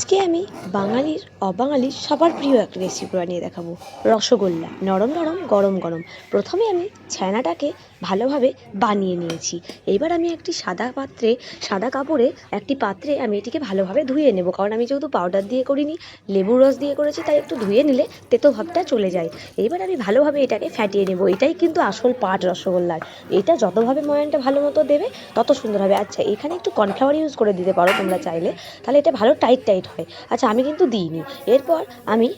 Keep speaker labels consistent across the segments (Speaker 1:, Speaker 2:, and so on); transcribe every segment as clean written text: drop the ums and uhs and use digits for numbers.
Speaker 1: আজকে আমি বাঙালির অবাঙালির সবার প্রিয় একটা রেসিপি বানিয়ে দেখাবো। রসগোল্লা, নরম নরম গরম গরম। প্রথমে আমি ছানাটাকে ভালোভাবে বানিয়ে নিয়েছি। এবার আমি একটি সাদা কাপড়ে একটি পাত্রে আমি এটিকে ভালোভাবে ধুয়ে নেব, কারণ আমি যেহেতু পাউডার দিয়ে করিনি, লেবুর রস দিয়ে করেছি, তাই একটু ধুয়ে নিলে তেতো ভাবটা চলে যায়। এবার আমি ভালোভাবে এটাকে ফ্যাটিয়ে নেব। এটাই কিন্তু আসল পাট রসগোল্লার। এটা যতভাবে ময়ানটা ভালো মতো দেবে তত সুন্দর হবে। আচ্ছা, এখানে একটু কর্নফ্লাওয়ার ইউজ করে দিতে পারো তোমরা চাইলে, তাহলে এটা ভালো টাইট টাইট হয়। আচ্ছা, আমি কিন্তু দিইনি। এরপর আমি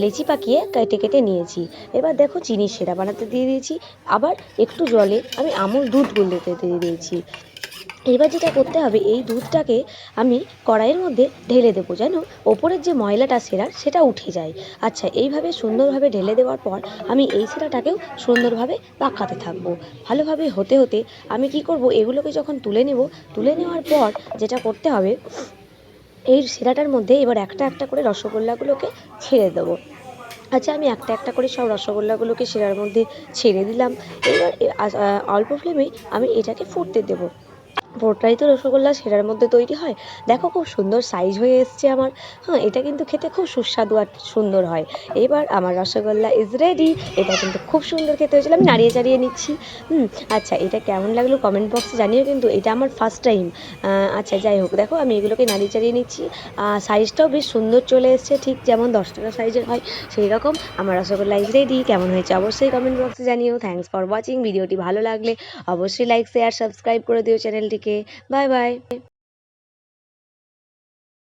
Speaker 1: লেচি পাকিয়ে কেটে কেটে নিয়েছি। এবার দেখো, চিনির সিরা বানাতে দিয়ে দিয়েছি। আবার একটু জলে আমি আমুল দুধ গুলতে দিয়ে দিয়েছি। এবার যেটা করতে হবে, এই দুধটাকে আমি কড়াইয়ের মধ্যে ঢেলে দেবো, যেন ওপরের যে ময়লাটা সেরার সেটা উঠে যায়। আচ্ছা, এইভাবে সুন্দরভাবে ঢেলে দেওয়ার পর আমি এই সেরাটাকেও সুন্দরভাবে পাকাতে থাকবো। ভালোভাবে হতে হতে আমি কি করব, এগুলোকে যখন তুলে নেব, তুলে নেওয়ার পর যেটা করতে হবে, এই শিরাটার মধ্যে এবার একটা একটা করে রসগোল্লাগুলোকে ছেড়ে দেবো। আচ্ছা, আমি একটা একটা করে সব রসগোল্লাগুলোকে শিরার মধ্যে ছেড়ে দিলাম। এবার অল্প ফ্লেমে আমি এটাকে ফুটতে দেবো। তো রসগোল্লা শিরার মধ্যে তৈরি হয়। দেখো, খুব সুন্দর সাইজ হয়ে এসছে আমার। হ্যাঁ, এটা কিন্তু খেতে খুব সুস্বাদু আর সুন্দর হয়। এবার আমার রসগোল্লা ইজ রেডি। এটা কিন্তু খুব সুন্দর খেতে হয়েছিল। আমি নাড়িয়ে চাড়িয়ে নিচ্ছি। আচ্ছা, এটা কেমন লাগলো কমেন্ট বক্সে জানিও, কিন্তু এটা আমার ফার্স্ট টাইম। আচ্ছা, যাই হোক, দেখো আমি এগুলোকে নাড়িয়ে চাড়িয়ে নিচ্ছি। সাইজটাও বেশ সুন্দর চলে এসছে, ঠিক যেমন 10 টাকা সাইজের হয় সেই রকম। আমার রসগোল্লা ইজ রেডি। কেমন হয়েছে অবশ্যই কমেন্ট বক্সে জানিও। Thanks for watching. ভিডিওটি ভালো লাগলে অবশ্যই লাইক, শেয়ার, সাবস্ক্রাইব করে দিও চ্যানেলটিকে। Bye bye.